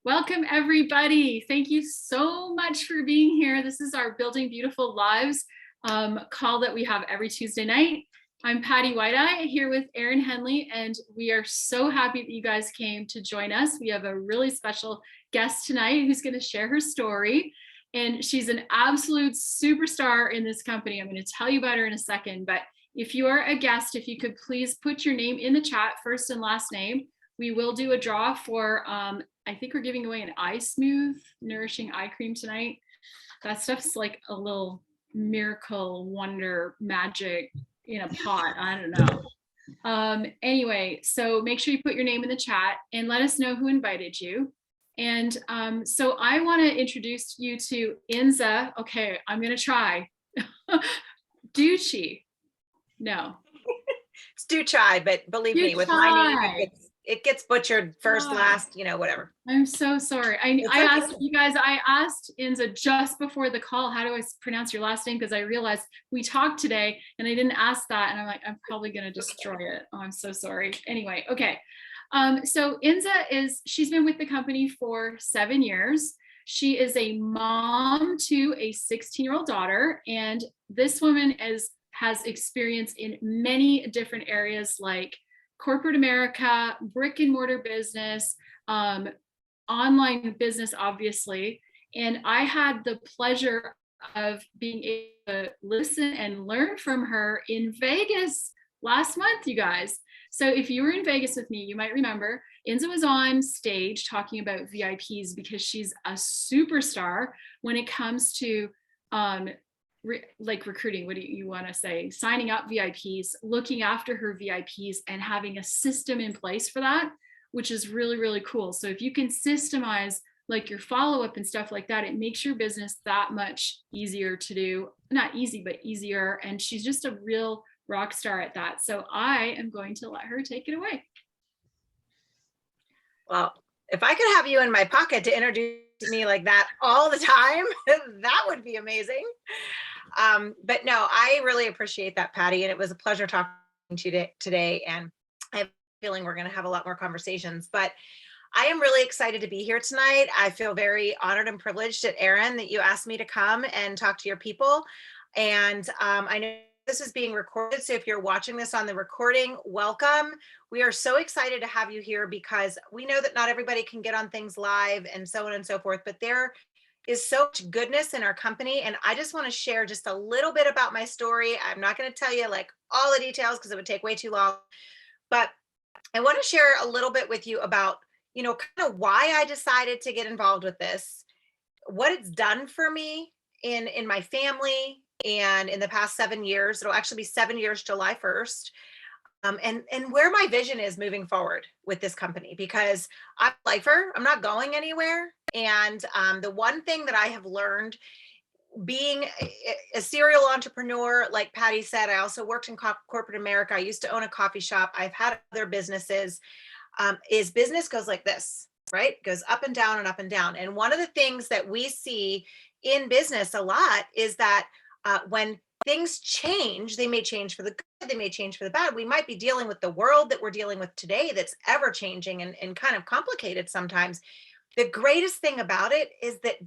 Welcome, everybody. Thank you so much for being here. This is our Building Beautiful Lives call that we have every Tuesday night. I'm Patty Whiteeye here with Erin Henley, and we are so happy that you guys came to join us. We have a really special guest tonight who's going to share her story, and she's an absolute superstar in this company. I'm going to tell you about her in a second, but if you are a guest, if you could please put your name in the chat, first and last name. We will do a draw for I think we're giving away an eye smooth nourishing eye cream tonight. That stuff's like a little miracle wonder magic in a pot. I don't know. Anyway, so make sure you put your name in the chat and let us know who invited you. And so I want to introduce you to Inza. Okay, I'm going to try. Duchi. No. It's Duchi, but believe me, with my name, it gets butchered first, last, whatever. I'm so sorry. I asked you guys, I asked Inza just before the call, how do I pronounce your last name? Because I realized we talked today and I didn't ask that. And I'm like, I'm probably going to destroy it. Oh, I'm so sorry. Anyway, okay. So Inza she's been with the company for 7 years. She is a mom to a 16-year-old daughter. And this woman has experience in many different areas like corporate America, brick and mortar business, online business, obviously. And I had the pleasure of being able to listen and learn from her in Vegas last month, you guys. So if you were in Vegas with me, you might remember Inza was on stage talking about VIPs because she's a superstar when it comes to like recruiting, what do you want to say, signing up VIPs, looking after her VIPs and having a system in place for that, which is really, really cool. So if you can systemize like your follow-up and stuff like that, it makes your business that much easier to do. Not easy, but easier. And she's just a real rock star at that. So I am going to let her take it away. Well, if I could have you in my pocket to introduce me like that all the time, that would be amazing. But no, I really appreciate that, Patty. And it was a pleasure talking to you today. And I have a feeling we're going to have a lot more conversations, but I am really excited to be here tonight. I feel very honored and privileged at Erin that you asked me to come and talk to your people. And I know this is being recorded. So if you're watching this on the recording, welcome. We are so excited to have you here because we know that not everybody can get on things live and so on and so forth, but there is so much goodness in our company. And I just want to share just a little bit about my story. I'm not going to tell you like all the details because it would take way too long, but I want to share a little bit with you about, kind of why I decided to get involved with this, what it's done for me in my family and in the past 7 years. It'll actually be 7 years, July 1st. And where my vision is moving forward with this company, because I'm a lifer, I'm not going anywhere. And the one thing that I have learned being a serial entrepreneur, like Patty said, I also worked in corporate America. I used to own a coffee shop. I've had other businesses, is business goes like this, right? It goes up and down and up and down. And one of the things that we see in business a lot is that when things change, they may change for the good, they may change for the bad. We might be dealing with the world that we're dealing with today that's ever changing and kind of complicated sometimes. The greatest thing about it is that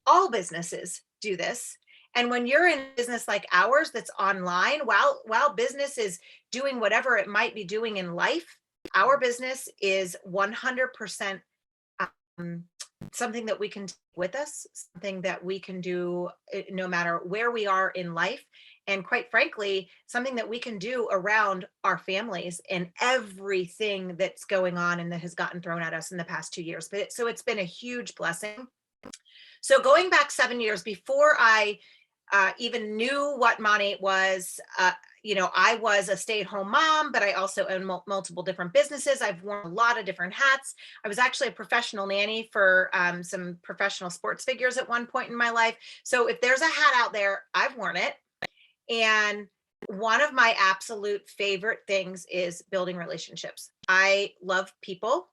all businesses do this. And when you're in business like ours that's online, while business is doing whatever it might be doing in life, our business is 100% something that we can take with us, something that we can do no matter where we are in life. And quite frankly, something that we can do around our families and everything that's going on and that has gotten thrown at us in the past 2 years. So it's been a huge blessing. So going back 7 years before I even knew what Monat was, I was a stay-at-home mom, but I also own multiple different businesses. I've worn a lot of different hats. I was actually a professional nanny for some professional sports figures at one point in my life. So if there's a hat out there, I've worn it. And one of my absolute favorite things is building relationships. I love people.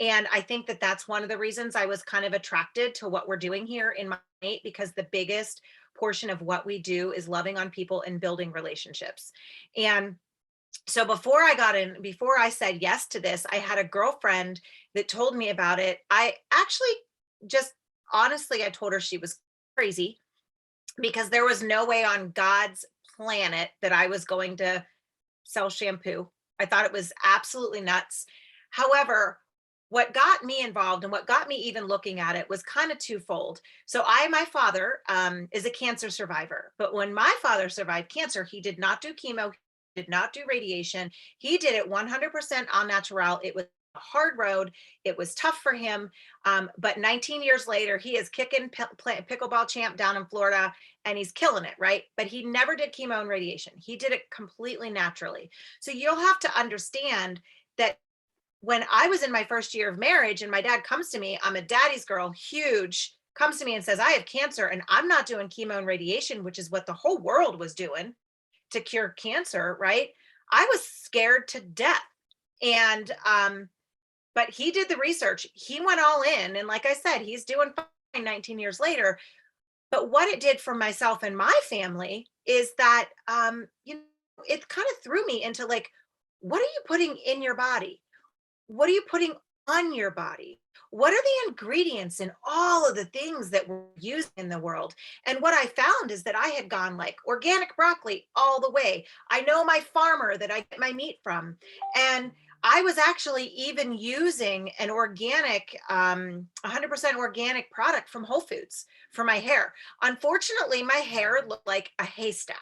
And I think that that's one of the reasons I was kind of attracted to what we're doing here in Monat, because the biggest portion of what we do is loving on people and building relationships. And So before I got in, before I said yes to this, I had a girlfriend that told me about it. I actually just honestly, I told her she was crazy because there was no way on God's planet that I was going to sell shampoo. I thought it was absolutely nuts. However, what got me involved and what got me even looking at it was kind of twofold. So my father is a cancer survivor, but when my father survived cancer, he did not do chemo, he did not do radiation. He did it 100% on natural. It was a hard road. It was tough for him. But 19 years later, he is kicking pickleball champ down in Florida and he's killing it, right? But he never did chemo and radiation. He did it completely naturally. So you'll have to understand that when I was in my first year of marriage and my dad comes to me, I'm a daddy's girl, huge, comes to me and says, I have cancer and I'm not doing chemo and radiation, which is what the whole world was doing to cure cancer, right? I was scared to death. And, but he did the research. He went all in. And like I said, he's doing fine 19 years later. But what it did for myself and my family is that, it kind of threw me into like, what are you putting in your body? What are you putting on your body? What are the ingredients in all of the things that we're using in the world? And what I found is that I had gone like organic broccoli all the way. I know my farmer that I get my meat from. And I was actually even using an organic, 100% organic product from Whole Foods for my hair. Unfortunately, my hair looked like a haystack.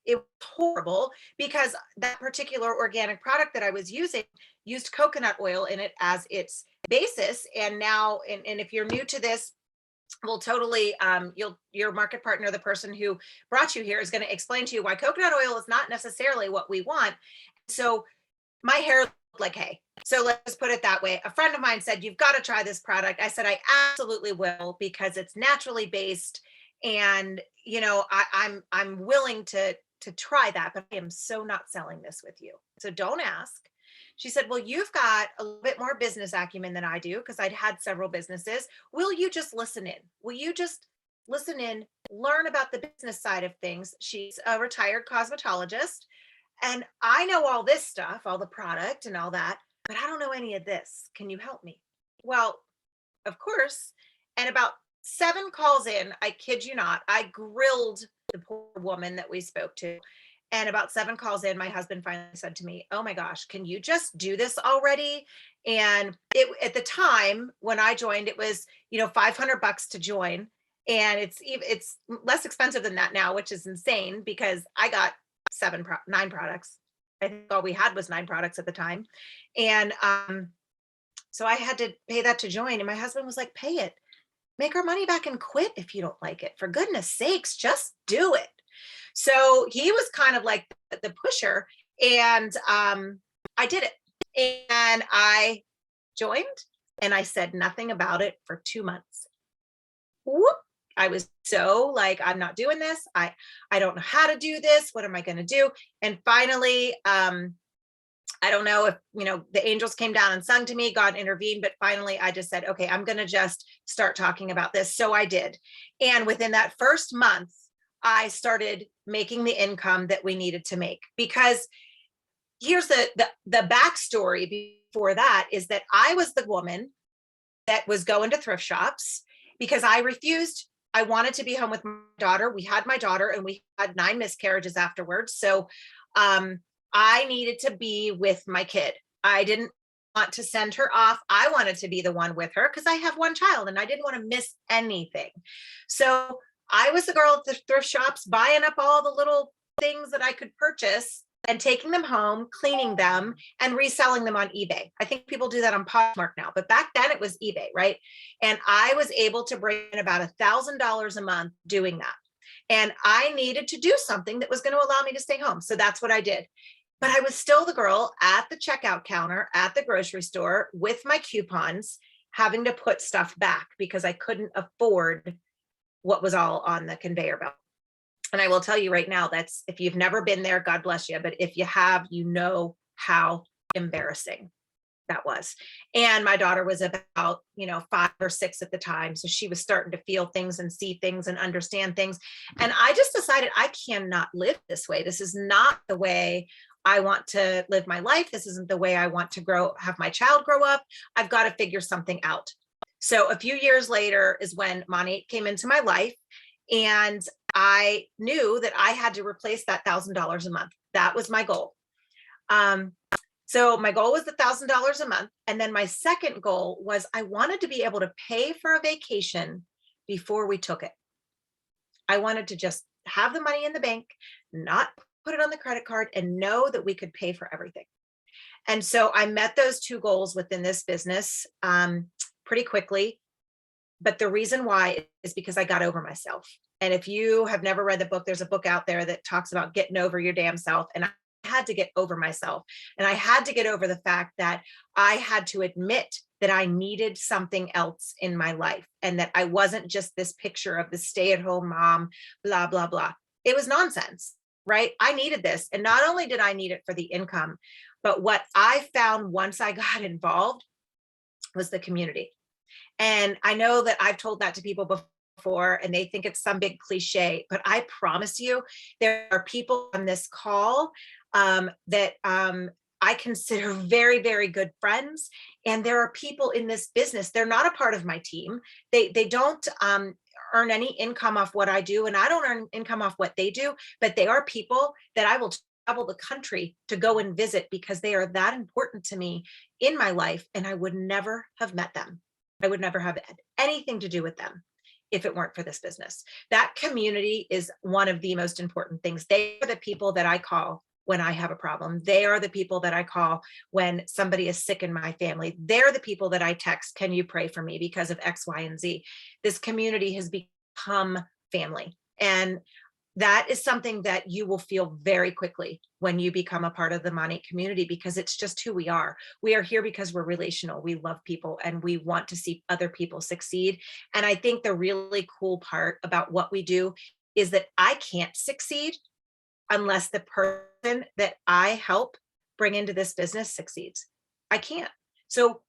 It was horrible because that particular organic product that I was using used coconut oil in it as its basis. And now, and if you're new to this, we'll totally, your market partner, the person who brought you here, is going to explain to you why coconut oil is not necessarily what we want. So my hair looked like hay. So let's put it that way. A friend of mine said, you've got to try this product. I said, I absolutely will, because it's naturally based. And, I'm willing to try that, but I am so not selling this with you. So don't ask. She said, well, you've got a little bit more business acumen than I do, because I'd had several businesses. Will you just listen in? Will you just listen in, learn about the business side of things? She's a retired cosmetologist. And I know all this stuff, all the product and all that, but I don't know any of this. Can you help me? Well, of course. And about 7 calls in, I kid you not, I grilled the poor woman that we spoke to. And about 7 calls in, my husband finally said to me, oh my gosh, can you just do this already? And at the time when I joined, it was, $500 to join. And it's less expensive than that now, which is insane because I got 9 products. I think all we had was 9 products at the time. And so I had to pay that to join. And my husband was like, pay it, make our money back and quit if you don't like it. For goodness sakes, just do it. So he was kind of like the pusher. And I did it. And I joined and I said nothing about it for 2 months. Whoop. I was so like, I'm not doing this. I don't know how to do this. What am I going to do? And finally, I don't know if, the angels came down and sung to me, God intervened, but finally I just said, okay, I'm going to just start talking about this. So I did. And within that first month, I started making the income that we needed to make, because here's the backstory before that is that I was the woman that was going to thrift shops because I refused. I wanted to be home with my daughter. We had my daughter and we had 9 miscarriages afterwards. So I needed to be with my kid. I didn't want to send her off. I wanted to be the one with her because I have 1 child and I didn't want to miss anything. So I was the girl at the thrift shops buying up all the little things that I could purchase and taking them home, cleaning them and reselling them on eBay. I think people do that on Poshmark now, but back then it was eBay, right? And I was able to bring in about $1,000 a month doing that. And I needed to do something that was going to allow me to stay home. So that's what I did. But I was still the girl at the checkout counter at the grocery store with my coupons, having to put stuff back because I couldn't afford what was all on the conveyor belt. And I will tell you right now, that's, if you've never been there, God bless you. But if you have, you know how embarrassing that was. And my daughter was about, 5 or 6 at the time. So she was starting to feel things and see things and understand things. And I just decided I cannot live this way. This is not the way I want to live my life. This isn't the way I want to have my child grow up. I've got to figure something out. So a few years later is when Monat came into my life, and I knew that I had to replace that $1,000 a month. That was my goal. So my goal was the $1,000 a month. And then my second goal was I wanted to be able to pay for a vacation before we took it. I wanted to just have the money in the bank, not put it on the credit card, and know that we could pay for everything. And so I met those two goals within this business pretty quickly. But the reason why is because I got over myself. And if you have never read the book, there's a book out there that talks about getting over your damn self. And I had to get over myself. And I had to get over the fact that I had to admit that I needed something else in my life, and that I wasn't just this picture of the stay-at-home mom, blah, blah, blah. It was nonsense, right? I needed this. And not only did I need it for the income, but what I found once I got involved was the community. And I know that I've told that to people before, and they think it's some big cliche, but I promise you, there are people on this call that I consider very, very good friends. And there are people in this business, they're not a part of my team. They don't earn any income off what I do, and I don't earn income off what they do, but they are people that I will travel the country to go and visit because they are that important to me in my life. And I would never have met them. I would never have had anything to do with them if it weren't for this business. That community is one of the most important things. They are the people that I call when I have a problem. They are the people that I call when somebody is sick in my family. They're the people that I text, can you pray for me because of X, Y, and Z? This community has become family. And that is something that you will feel very quickly when you become a part of the Monat community, because it's just who we are. We are here because we're relational. We love people and we want to see other people succeed. And I think the really cool part about what we do is that I can't succeed unless the person that I help bring into this business succeeds. I can't. So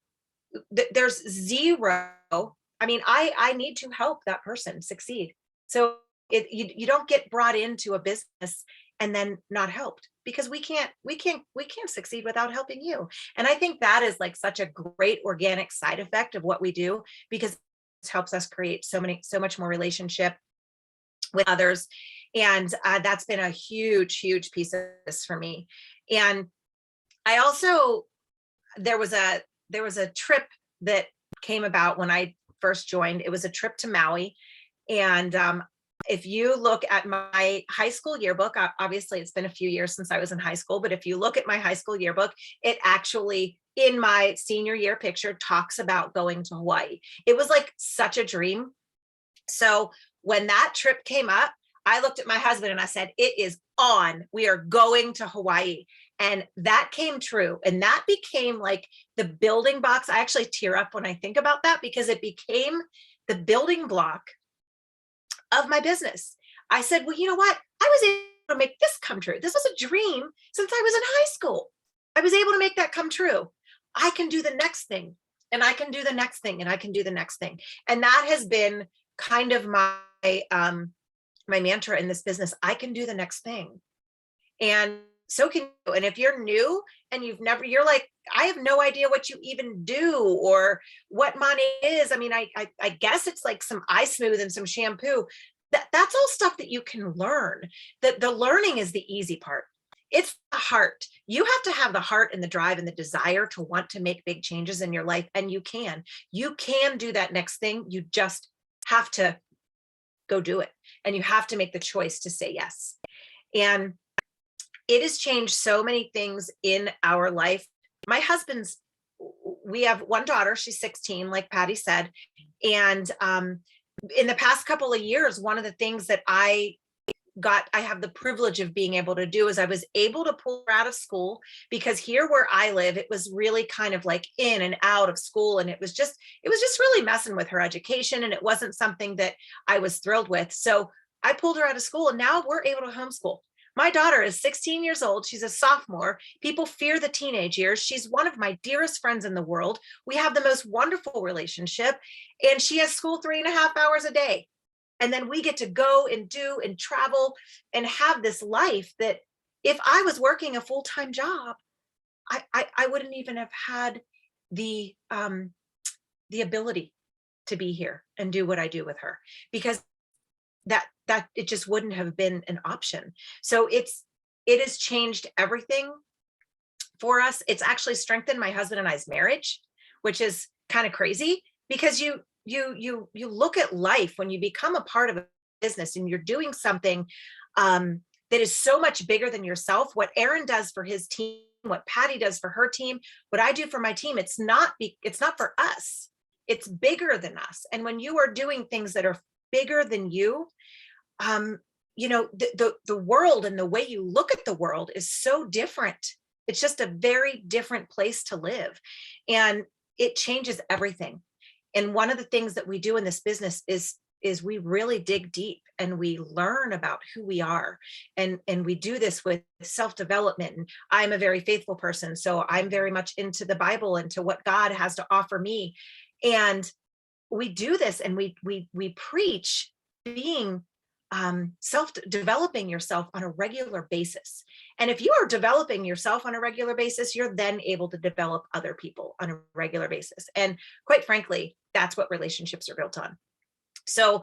there's zero. I mean, I need to help that person succeed. So you don't get brought into a business and then not helped, because we can't succeed without helping you. And I think that is like such a great organic side effect of what we do, because it helps us create so much more relationship with others. And that's been a huge, huge piece of this for me. And I also, there was a trip that came about when I first joined. It was a trip to Maui. And if you look at my high school yearbook, obviously it's been a few years since I was in high school, but if you look at my high school yearbook, it actually, in my senior year picture, talks about going to Hawaii. It was like such a dream. So when that trip came up, I looked at my husband and I said, it is on. We are going to Hawaii. And that came true. And that became like the building blocks. I actually tear up when I think about that, because it became the building block of my business. I said, well, you know what? I was able to make this come true. This was a dream since I was in high school. I was able to make that come true. I can do the next thing, and I can do the next thing, and I can do the next thing. And that has been kind of my mantra in this business. I can do the next thing. And so can you. And if you're new and you're like, I have no idea what you even do or what Monat is. I mean, I guess it's like some eye smooth and some shampoo. That's all stuff that you can learn. The learning is the easy part. It's the heart. You have to have the heart and the drive and the desire to want to make big changes in your life. And you can do that next thing. You just have to go do it. And you have to make the choice to say yes. And it has changed so many things in our life. My husband's, we have one daughter, she's 16, like Patty said. And in the past couple of years, one of the things that I have the privilege of being able to do is I was able to pull her out of school, because here where I live, it was really kind of like in and out of school. And it was just really messing with her education. And it wasn't something that I was thrilled with. So I pulled her out of school, and now we're able to homeschool. My daughter is 16 years old. She's a sophomore. People fear the teenage years. She's one of my dearest friends in the world. We have the most wonderful relationship, and she has school 3.5 hours a day. And then we get to go and do and travel and have this life that if I was working a full-time job, I wouldn't even have had the ability to be here and do what I do with her, because that it just wouldn't have been an option. So it has changed everything for us. It's actually strengthened my husband and I's marriage, which is kind of crazy, because you look at life when you become a part of a business and you're doing something that is so much bigger than yourself. What Aaron does for his team, what Patty does for her team, what I do for my team, it's not for us. It's bigger than us. And when you are doing things that are bigger than you, the world and the way you look at the world is so different. It's just a very different place to live, and it changes everything. And one of the things that we do in this business is we really dig deep and we learn about who we are, and we do this with self-development. And I'm a very faithful person, so I'm very much into the Bible and to what God has to offer me. And we do this, and we preach being developing yourself on a regular basis. And if you are developing yourself on a regular basis, you're then able to develop other people on a regular basis. And quite frankly, that's what relationships are built on. So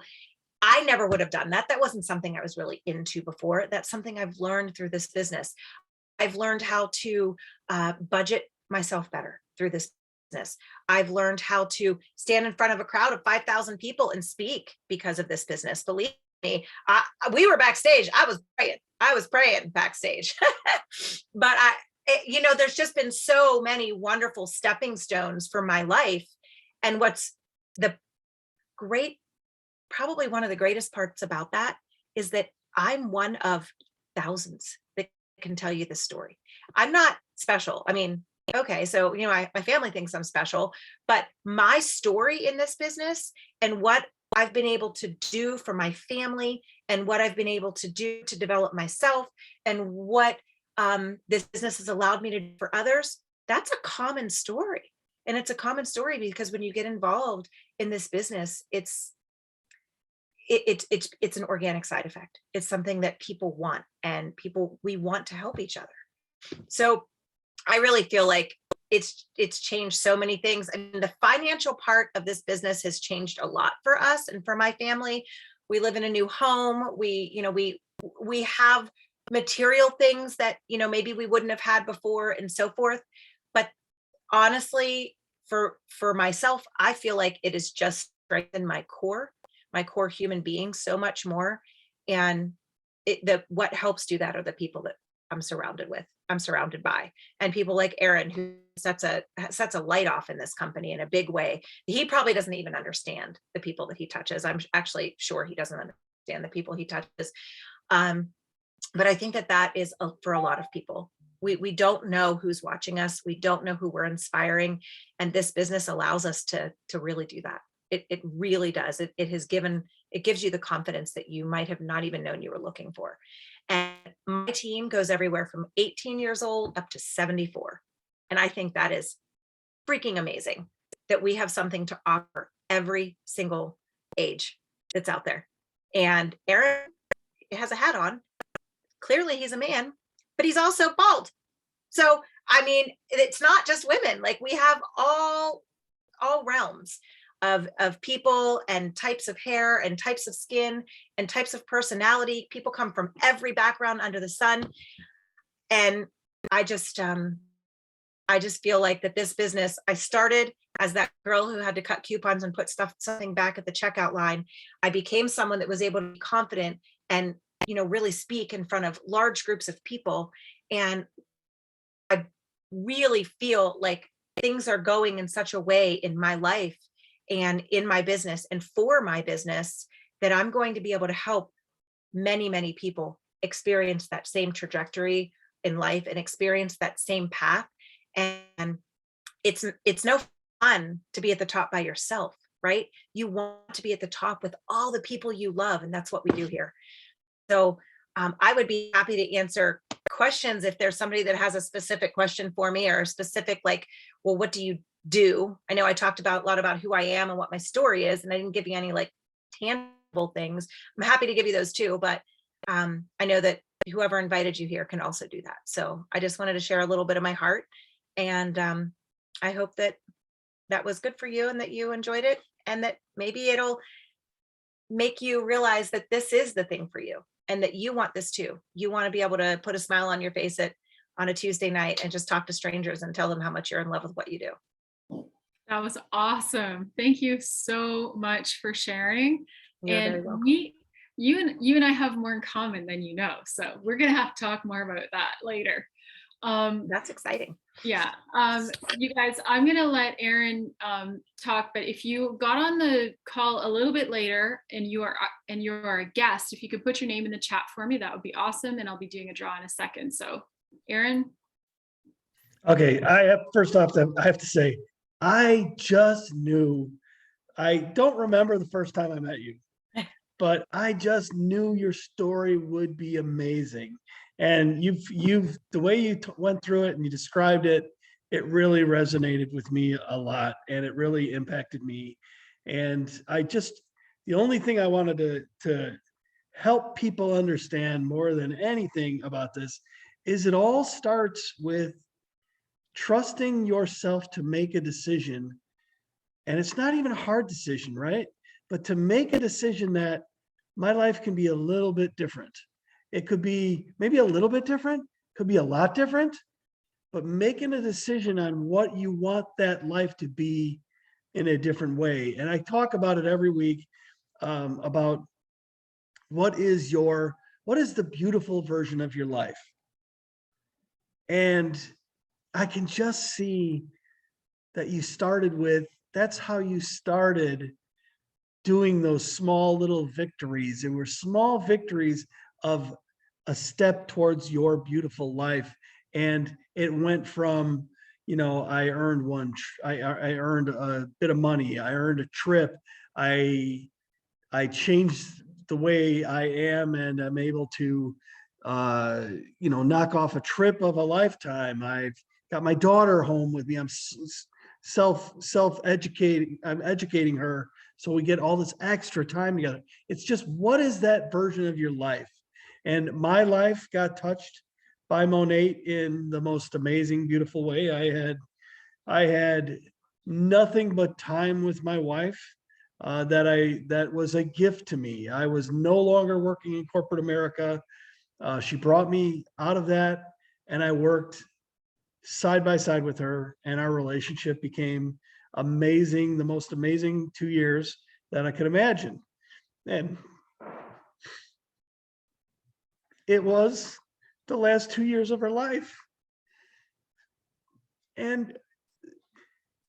I never would have done that. That wasn't something I was really into before. That's something I've learned through this business. I've learned how to budget myself better through this business. I've learned how to stand in front of a crowd of 5,000 people and speak because of this business. Believe me, we were backstage. I was praying backstage. But there's just been so many wonderful stepping stones for my life. And what's probably one of the greatest parts about that is that I'm one of thousands that can tell you this story. I'm not special. I mean, okay, so my family thinks I'm special, but my story in this business and what I've been able to do for my family and what I've been able to do to develop myself and what this business has allowed me to do for others, that's a common story. And it's a common story because when you get involved in this business, it's an organic side effect. It's something that people want, and we want to help each other. So I really feel like it's changed so many things. I mean, the financial part of this business has changed a lot for us and for my family. We live in a new home. We have material things that, maybe we wouldn't have had before and so forth. But honestly, for myself, I feel like it has just strengthened my core human being so much more. And what helps do that are the people that I'm surrounded by, and people like Aaron, who sets a light off in this company in a big way. He probably doesn't even understand the people that he touches. I'm actually sure he doesn't understand the people he touches. But I think that is for a lot of people. We don't know who's watching us. We don't know who we're inspiring. And this business allows us to really do that. It really does. It gives you the confidence that you might have not even known you were looking for. And my team goes everywhere from 18 years old up to 74. And I think that is freaking amazing that we have something to offer every single age that's out there. And Aaron has a hat on. Clearly he's a man, but he's also bald. So, I mean, it's not just women. Like, we have all realms of people and types of hair and types of skin and types of personality. People come from every background under the sun. And I just feel like that this business, I started as that girl who had to cut coupons and put something back at the checkout line. I became someone that was able to be confident and, really speak in front of large groups of people. And I really feel like things are going in such a way in my life and in my business and for my business that I'm going to be able to help many, many people experience that same trajectory in life and experience that same path. And it's no fun to be at the top by yourself, right? You want to be at the top with all the people you love, and that's what we do here. So I would be happy to answer questions if there's somebody that has a specific question for me, or a specific, like, well, what do you do? I know I talked a lot about who I am and what my story is, and I didn't give you any like tangible things. I'm happy to give you those too, but I know that whoever invited you here can also do that. So I just wanted to share a little bit of my heart. And I hope that that was good for you and that you enjoyed it, and that maybe it'll make you realize that this is the thing for you and that you want this too. You want to be able to put a smile on your face on a Tuesday night and just talk to strangers and tell them how much you're in love with what you do. That was awesome. Thank you so much for sharing. You're And very welcome. you and I have more in common than you know. So we're gonna have to talk more about that later. That's exciting. Yeah. You guys, I'm gonna let Aaron talk, but if you got on the call a little bit later and you are a guest, if you could put your name in the chat for me, that would be awesome. And I'll be doing a draw in a second. So Aaron. Okay, first off, I have to say, I just knew, I don't remember the first time I met you, but I just knew your story would be amazing. And the way you went through it and you described it, it really resonated with me a lot, and it really impacted me. And the only thing I wanted to help people understand more than anything about this is it all starts with trusting yourself to make a decision. And it's not even a hard decision, right? But to make a decision that my life can be a little bit different. It could be maybe a little bit different, could be a lot different, but making a decision on what you want that life to be in a different way. And I talk about it every week, about what is the beautiful version of your life? And I can just see that that's how you started doing those small little victories. It were small victories of a step towards your beautiful life. And it went from, I earned a bit of money. I earned a trip. I changed the way I am, and I'm able to, knock off a trip of a lifetime. I've got my daughter home with me. I'm self-educating. I'm educating her. So we get all this extra time together. It's just, what is that version of your life? And my life got touched by Monat in the most amazing, beautiful way. I had nothing but time with my wife. That was a gift to me. I was no longer working in corporate America. She brought me out of that, and I worked side by side with her, and our relationship became amazing, the most amazing 2 years that I could imagine. And it was the last 2 years of her life. And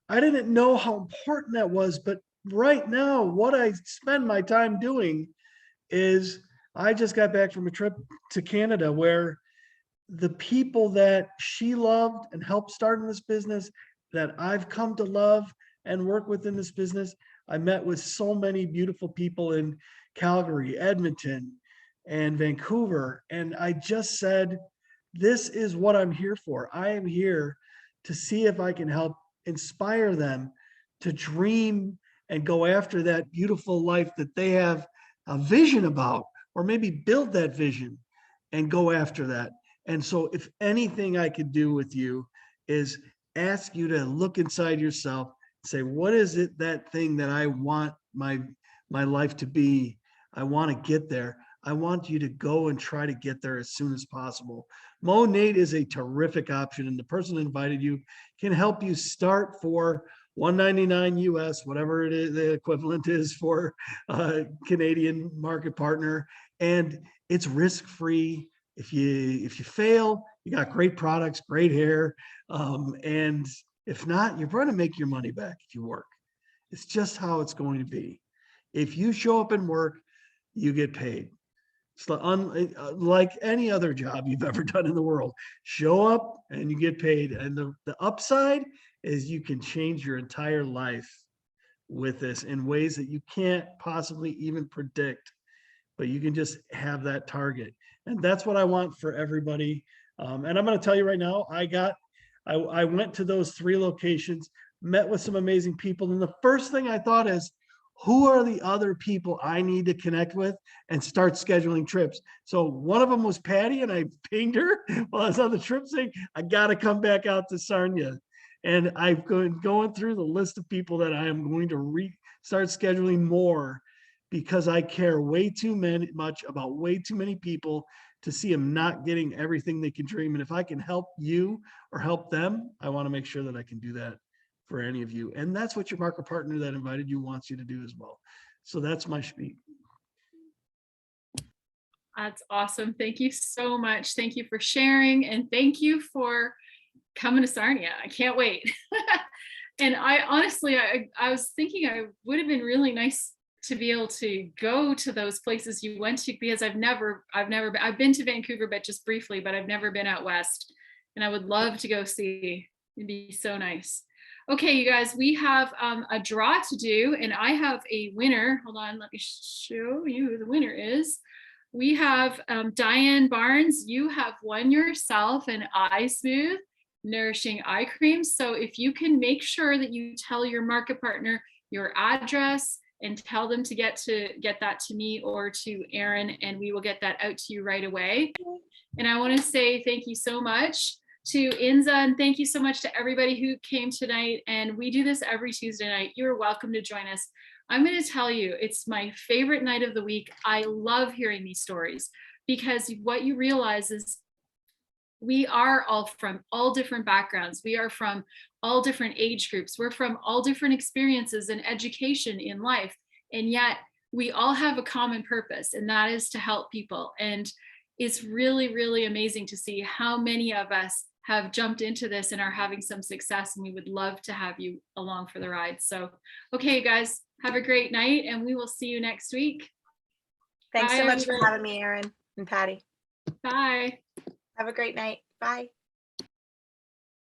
I didn't know how important that was, but right now, what I spend my time doing is, I just got back from a trip to Canada where the people that she loved and helped start in this business, that I've come to love and work with in this business, I met with so many beautiful people in Calgary, Edmonton, and Vancouver. And I just said, this is what I'm here for. I am here to see if I can help inspire them to dream and go after that beautiful life that they have a vision about, or maybe build that vision and go after that. And so if anything I could do with you is ask you to look inside yourself, say, what is it, that thing that I want my life to be? I want to get there. I want you to go and try to get there as soon as possible. Monat is a terrific option, and the person who invited you can help you start for $199 US, whatever it is, the equivalent is for a Canadian market partner. And it's risk-free. If you fail, you got great products, great hair. And if not, you're going to make your money back if you work. It's just how it's going to be. If you show up and work, you get paid. It's like any other job you've ever done in the world. Show up and you get paid. And the upside is you can change your entire life with this in ways that you can't possibly even predict, but you can just have that target. And that's what I want for everybody. And I'm going to tell you right now, I went to those 3 locations, met with some amazing people. And the first thing I thought is, who are the other people I need to connect with and start scheduling trips. So one of them was Patty, and I pinged her while I was on the trip saying, I got to come back out to Sarnia. And I've going through the list of people that I am going to start scheduling more, because I care way too much about way too many people to see them not getting everything they can dream. And if I can help you or help them, I want to make sure that I can do that for any of you. And that's what your market partner that invited you wants you to do as well. So that's my speak. That's awesome. Thank you so much. Thank you for sharing, and thank you for coming to Sarnia. I can't wait. And I honestly, I was thinking it would have been really nice to be able to go to those places you went to, because I've been to Vancouver, but just briefly, but I've never been out west, and I would love to go see. It'd be so nice. Okay, you guys, we have a draw to do, and I have a winner. Hold on, let me show you who the winner is. We have Diane Barnes. You have won yourself an Eye Smooth Nourishing Eye Cream. So if you can make sure that you tell your market partner your address and tell them to get that to me or to Erin, and we will get that out to you right away. And I want to say thank you so much to Inza, and thank you so much to everybody who came tonight. And we do this every Tuesday night. You're welcome to join us. I'm going to tell you, it's my favorite night of the week. I love hearing these stories, because what you realize is we are all from all different backgrounds. We are from all different age groups. We're from all different experiences and education in life. And yet we all have a common purpose, and that is to help people. And it's really, really amazing to see how many of us have jumped into this and are having some success. And we would love to have you along for the ride. So, okay, guys, have a great night, and we will see you next week. Thanks Bye, so much everybody. for having me, Erin and Patty. Bye. Have a great night. Bye.